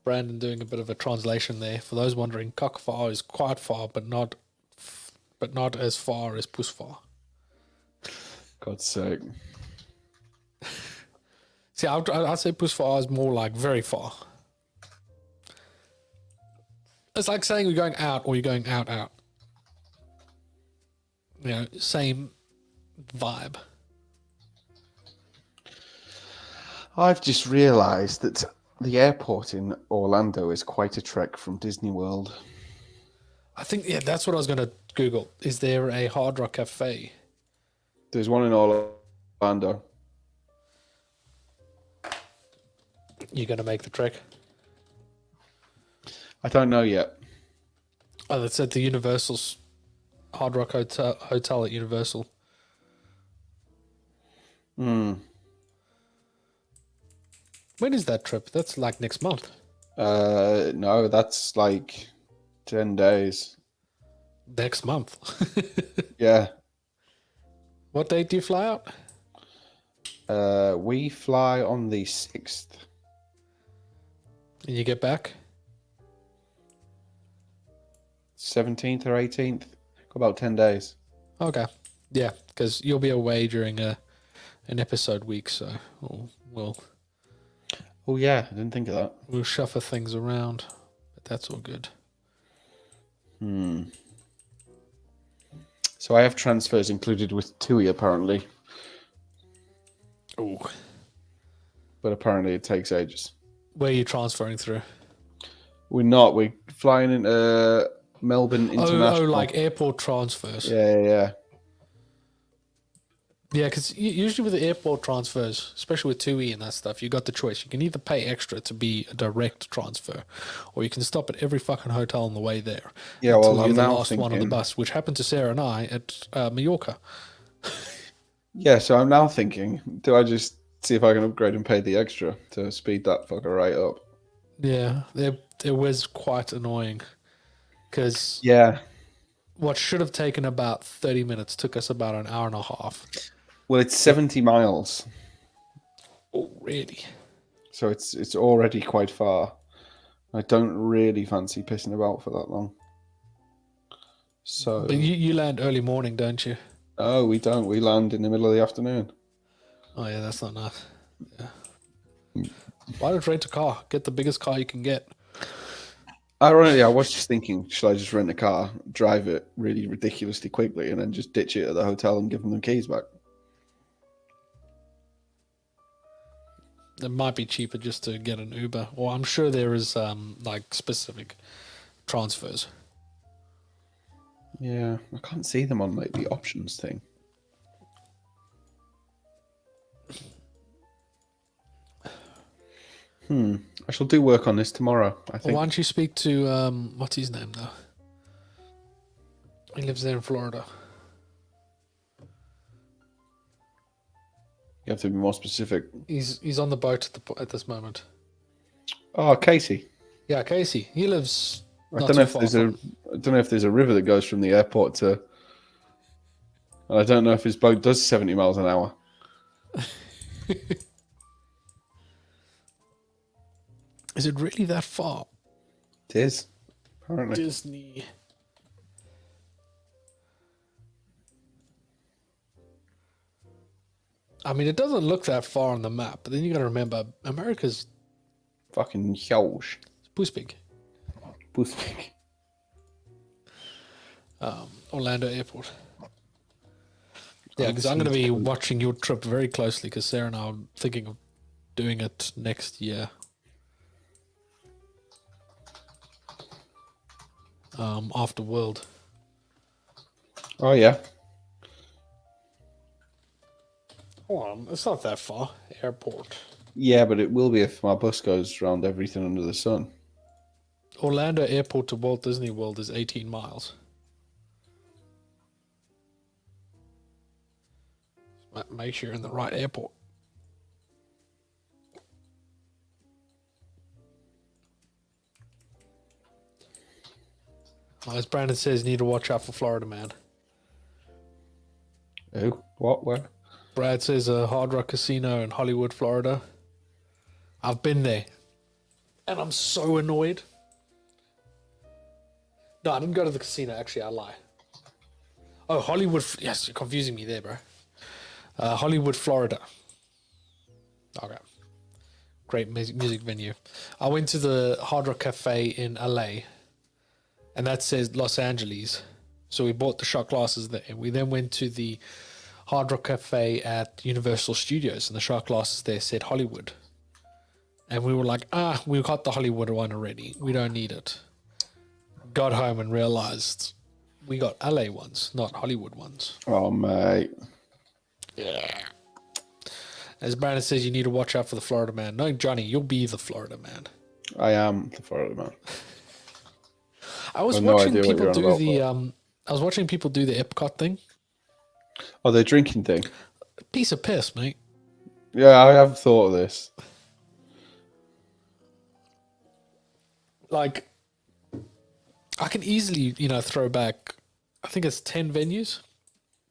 Brandon doing a bit of a translation there. For those wondering, cock far is quite far, but not as far as puss far. God's sake. See, I'd say puss far is more like very far. It's like saying you're going out or you're going out. You know, same vibe. I've just realised that the airport in Orlando is quite a trek from Disney World. I think, yeah, that's what I was going to Google. Is there a Hard Rock Cafe? There's one in Orlando. You're going to make the trek? I don't know yet. Oh, that's at the Universal's Hard Rock Hotel at Universal. When is that trip? That's like next month. No, that's like 10 days. Next month. Yeah. What date do you fly out? We fly on the 6th. And you get back? 17th or 18th. Got about 10 days. Okay. Yeah, because you'll be away during an episode week, so we'll Oh, yeah. I didn't think of that. we'll shuffle things around, but that's all good. So I have transfers included with TUI, apparently. Oh, But apparently it takes ages. where are you transferring through? We're not. We're flying into Melbourne International. Oh, like airport transfers. Yeah. Yeah, because usually with the airport transfers, especially with TUI and that stuff, you got the choice. You can either pay extra to be a direct transfer, or you can stop at every fucking hotel on the way there. Yeah, well, until I'm you're the now last one on the thinking- bus, which happened to Sarah and I at Mallorca. Yeah, so I'm now thinking, do I just see if I can upgrade and pay the extra to speed that fucker right up? Yeah, it was quite annoying because Yeah. what should have taken about 30 minutes took us about an hour and a half. Well, it's 70 miles, Oh, really? so it's already quite far. I don't really fancy pissing about for that long. So, But you land early morning, don't you? no, we don't. We land in the middle of the afternoon. Oh, yeah, that's not nice. Yeah. Why not rent a car? Get the biggest car you can get. Ironically, I was just thinking, should I just rent a car, drive it really ridiculously quickly, and then just ditch it at the hotel and give them the keys back? It might be cheaper just to get an Uber, or I'm sure there is like specific transfers. Yeah, I can't see them on like the options thing. I shall do work on this tomorrow, I think. Why don't you speak to what's his name though? He lives there in Florida. You have to be more specific. He's on the boat at this moment. Oh, Casey. Yeah, Casey. He lives. I Not don't know too if far there's from- I don't know if there's a river that goes from the airport to. And I don't know if his boat does 70 miles an hour. Is it really that far? It is, apparently. Disney. I mean, it doesn't look that far on the map, but then you got to remember, America's Fucking huge. Poos big. Pussy. Orlando Airport. Yeah, because I'm going to be watching your trip very closely because Sarah and I are thinking of doing it next year. After World. Oh, yeah. Hold on, it's not that far. Airport. Yeah, but it will be if my bus goes around everything under the sun. Orlando Airport to Walt Disney World is 18 miles. Make sure you're in the right airport. As Brandon says, you need to watch out for Florida Man. Oh, what? Where? Brad says a Hard Rock Casino in Hollywood, Florida. I've been there. And I'm so annoyed. No, I didn't go to the casino. Actually, I lie. Oh, Hollywood. Yes, you're confusing me there, bro. Hollywood, Florida. Okay. Great music venue. I went to the Hard Rock Cafe in LA. And that says Los Angeles. So we bought the shot glasses there. We then went to the Hard Rock Cafe at Universal Studios. And the shot glasses there said Hollywood. And we were like, we got the Hollywood one already. We don't need it. Got home and realized we got LA ones, not Hollywood ones. Oh, mate. Yeah. As Brandon says, you need to watch out for the Florida man. Knowing Johnny, you'll be the Florida man. I am the Florida man. I was I have no watching idea what people you're on do about, the I was watching people do the Epcot thing. Oh, the drinking thing. Piece of piss, mate. Yeah, I have thought of this. Like, I can easily, throw back, I think it's 10 venues,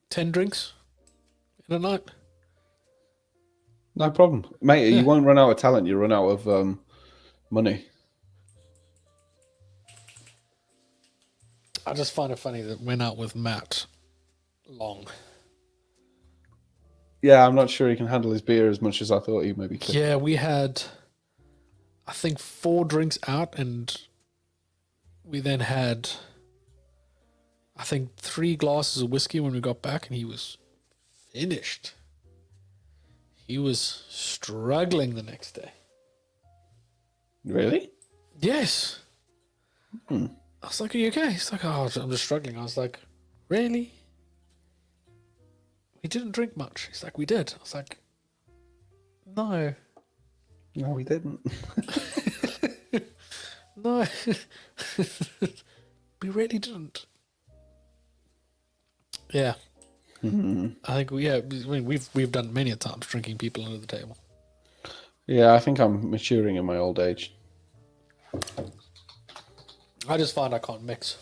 10 drinks in a night. No problem, mate. Yeah. You won't run out of talent. You run out of money. I just find it funny that went out with Matt Long. Yeah, I'm not sure he can handle his beer as much as I thought he maybe could. Yeah, we had, I think, 4 drinks out, and we then had, I think, 3 glasses of whiskey when we got back, and he was finished. He was struggling the next day. Really? Yes. I was like, are you okay? He's like, oh, I'm just struggling. I was like, really? We didn't drink much. He's like, we did. I was like, no. No, we didn't. No. We really didn't. Yeah. I think we've done many a times drinking people under the table. Yeah, I think I'm maturing in my old age. I just find I can't mix.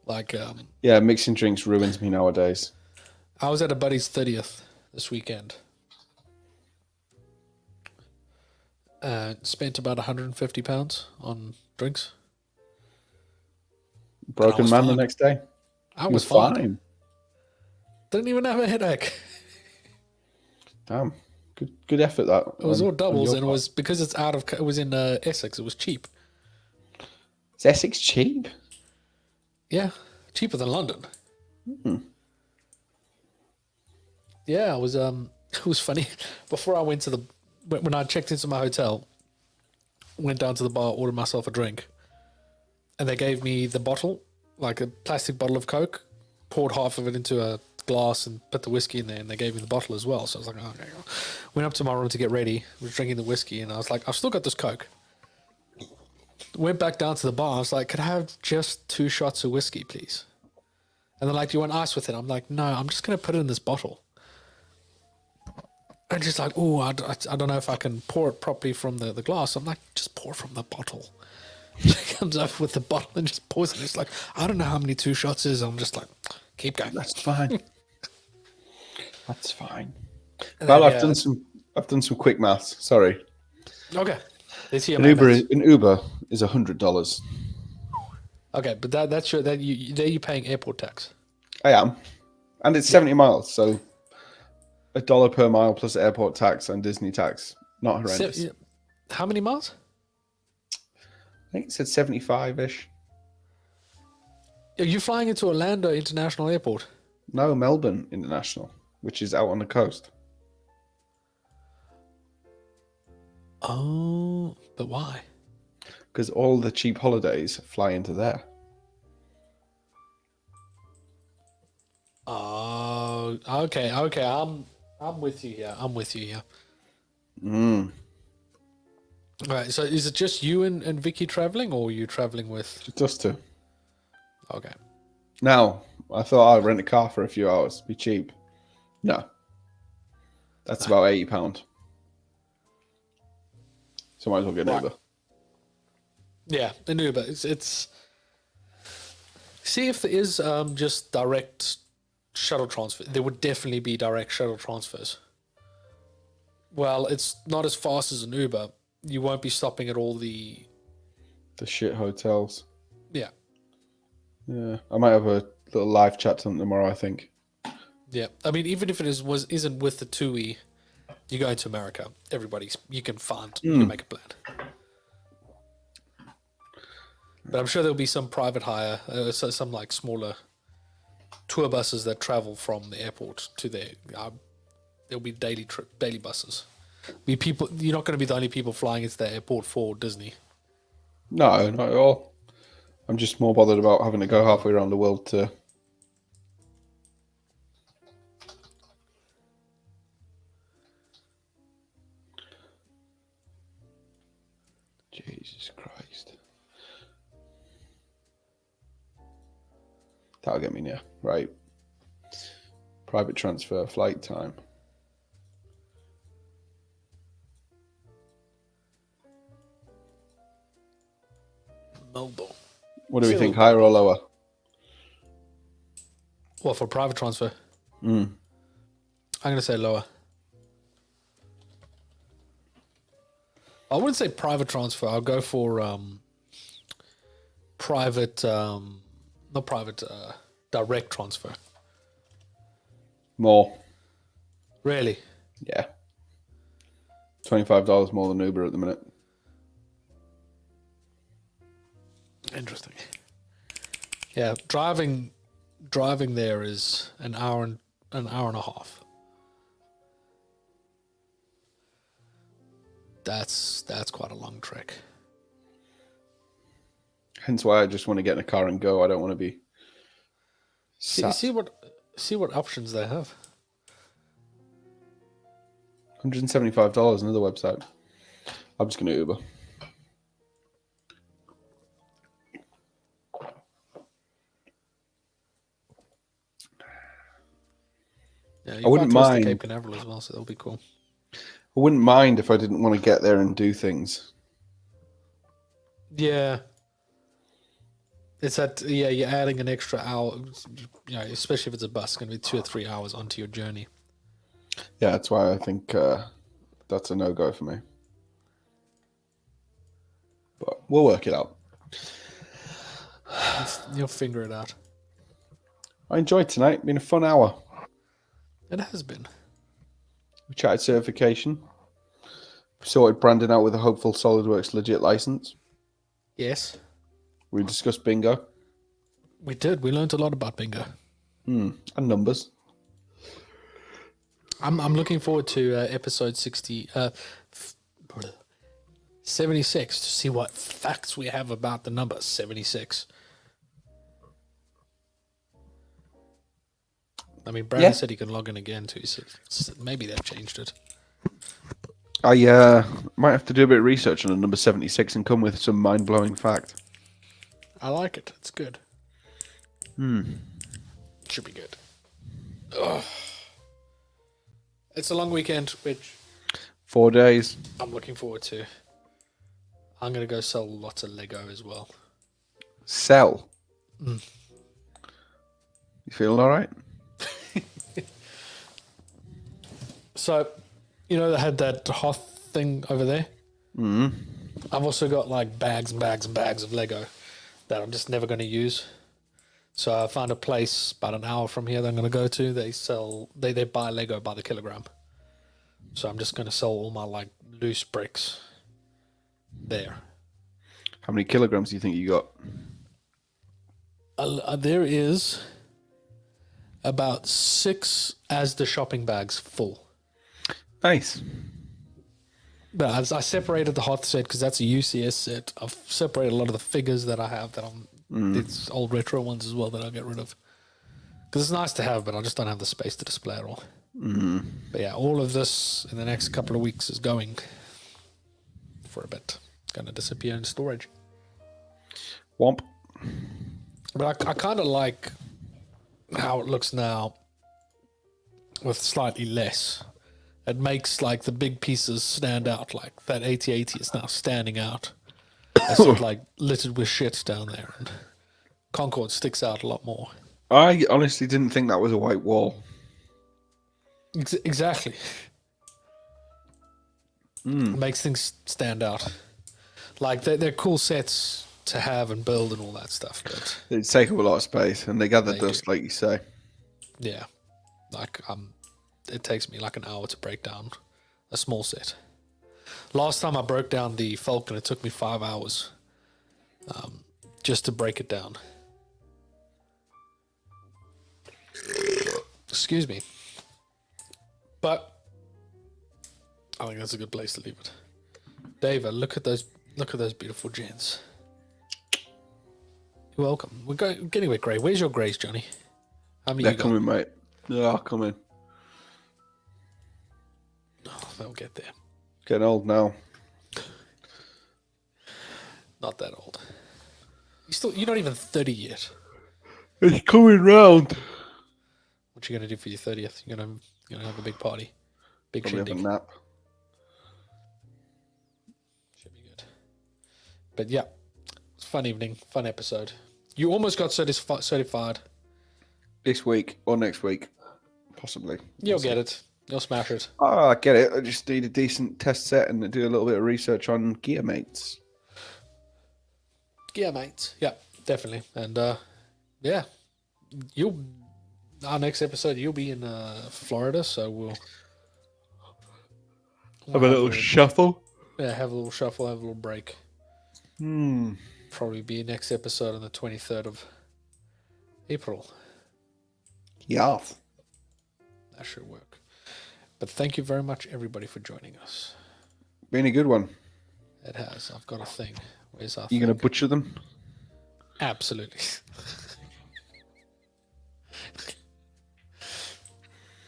Like, Yeah, mixing drinks ruins me nowadays. I was at a buddy's 30th this weekend. Spent about £150 on drinks. Broken man fine. the next day. I was You're fine. Didn't even have a headache. Damn, good effort that. It was all doubles, and it was because it was in Essex. It was cheap. Is Essex cheap? Yeah, cheaper than London. Yeah, it was. It was funny. Before I went to when I checked into my hotel, went down to the bar, ordered myself a drink, and they gave me the bottle, like a plastic bottle of Coke, poured half of it into a glass and put the whiskey in there, and they gave me the bottle as well. So I was like, oh, okay. Went up to my room to get ready, was drinking the whiskey, and I was like, I've still got this Coke. Went back down to the bar. I was like, could I have just 2 shots of whiskey, please? And they're like, do you want ice with it? I'm like, no, I'm just going to put it in this bottle. And just like, oh, I don't know if I can pour it properly from the glass. I'm like, just pour from the bottle. She comes up with the bottle and just pours it. It's like, I don't know how many 2 shots is. I'm just like, keep going. That's fine. That's fine. And Well, then, I've done some quick maths. Sorry. Okay. Let's hear An my Uber maths. is $100. Okay, but that's your you're paying airport tax. I am, and it's 70 miles, so $1 per mile plus airport tax and Disney tax. Not horrendous. How many miles? I think it said 75-ish. Are you flying into Orlando International Airport? No, Melbourne International, which is out on the coast. Oh, but why? Because all the cheap holidays fly into there. Oh, okay. I'm with you here. Mm. All right. So is it just you and Vicky traveling, or are you traveling with? Just to. Okay. Now, I thought I'd rent a car for a few hours, be cheap. No. That's about £80. So might as well get an Right. Uber. Yeah, an Uber. It's. See if there is just direct shuttle transfer. There would definitely be direct shuttle transfers. Well, it's not as fast as an Uber. You won't be stopping at all the. The shit hotels. Yeah. Yeah. I might have a little live chat to them tomorrow, I think. Yeah. I mean, even if it isn't with the TUI, you go to America. You can make a plan. But I'm sure there'll be some private hire, some like smaller tour buses that travel from the airport to there. There'll be daily buses. You're not going to be the only people flying into the airport for Disney. No, not at all. I'm just more bothered about having to go halfway around the world to. Jesus Christ. That'll get me near. Right. Private transfer, flight time. Melbourne. What do we think, higher or lower? What, for private transfer? Mm. I'm going to say lower. I wouldn't say private transfer. I'll go for private, not private, direct transfer. More. Really? Yeah. $25 more than Uber at the minute. Interesting. Yeah, driving there is an hour and a half. That's quite a long trek. Hence why I just want to get in a car and go. I don't want to be sat. See what options they have. $175, another website. I'm just going to Uber. Yeah, I wouldn't mind Cape Canaveral as well, so that'll be cool. I wouldn't mind if I didn't want to get there and do things. Yeah. You're adding an extra hour, especially if it's a bus, it's going to be 2 or 3 hours onto your journey. Yeah, that's why I think that's a no-go for me. But we'll work it out. You'll figure it out. I enjoyed tonight. It's been a fun hour. It has been. We chatted certification. Sorted Brandon out with a hopeful SolidWorks legit license. Yes. We discussed bingo. We did. We learned a lot about bingo. And numbers. I'm looking forward to episode 76 to see what facts we have about the number 76. I mean, Brandon said he can log in again too. So maybe they've changed it. I might have to do a bit of research on the number 76 and come with some mind-blowing fact. I like it. It's good. Should be good. Ugh. It's a long weekend, which 4 days. I'm looking forward to. I'm going to go sell lots of Lego as well. Sell? You feeling all right? So, they had that Hoth thing over there? I've also got like bags and bags and bags of Lego that I'm just never going to use. So I found a place about an hour from here that I'm going to go to. They buy Lego by the kilogram. So I'm just going to sell all my like loose bricks there. How many kilograms do you think you got? There is about 6 as the shopping bags full. Nice. But I separated the Hoth set because that's a UCS set. I've separated a lot of the figures that I have it's old retro ones as well that I'll get rid of. Because it's nice to have, but I just don't have the space to display it all. But yeah, all of this in the next couple of weeks is going for a bit. It's going to disappear in storage. Womp. But I kind of like how it looks now with slightly less. It makes like the big pieces stand out. Like that 8080 is now standing out. It's sort of like littered with shit down there. And Concorde sticks out a lot more. I honestly didn't think that was a white wall. Exactly. It makes things stand out. Like they're cool sets to have and build and all that stuff. But They take up a lot of space and they gather dust, like you say. yeah, like it takes me like an hour to break down a small set. Last time I broke down the Falcon, it took me 5 hours just to break it down. Excuse me. But I think that's a good place to leave it. David, look at those beautiful gens. You're welcome. We're getting a bit grey. Where's your greys, Johnny? How many They're you got? coming, mate. They're coming. Oh, they'll get there. Getting old now. Not that old. You're not even 30 yet. It's coming round. What you gonna do for your 30th? You're gonna have a big party, big Probably have a shindig. nap. Should be good. But yeah, it's a fun evening, fun episode. You almost got certified. This week or next week, possibly. You'll get it. You'll smash it. Oh, I get it. I just need a decent test set and do a little bit of research on gear mates. Yeah, mate. Yeah, definitely. And yeah, our next episode you'll be in Florida, so we'll Have a little shuffle. Yeah, have a little shuffle, have a little break. Probably be next episode on the 23rd of April. Yeah. That should work. But thank you very much, everybody, for joining us. Been a good one. It has. I've got a thing. Where's our You thing? going to butcher them? Absolutely.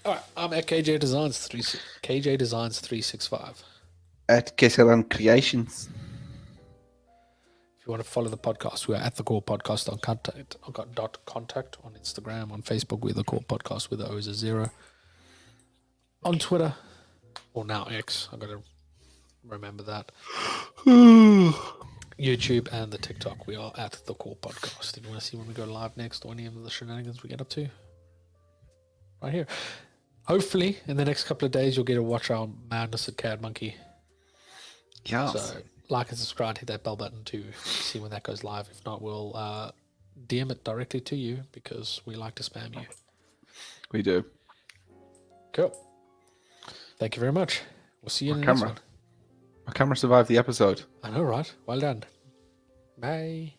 All right, I'm at KJ Designs 365. At Kesseran Creations. If you want to follow the podcast, we are at the Core Podcast on contact on Instagram, on Facebook, we're the Core Podcast with the O is a 0. On Twitter, or now X, I've got to remember that. YouTube and the TikTok, we are at the Core Podcast. If you want to see when we go live next or any of the shenanigans we get up to, right here. Hopefully, in the next couple of days, you'll get to watch our madness at Cad Monkey. Yeah. So, like and subscribe, hit that bell button to see when that goes live. If not, we'll DM it directly to you because we like to spam you. We do. Cool. Thank you very much. We'll see you in the next one. My camera survived the episode. I know, right? Well done. Bye.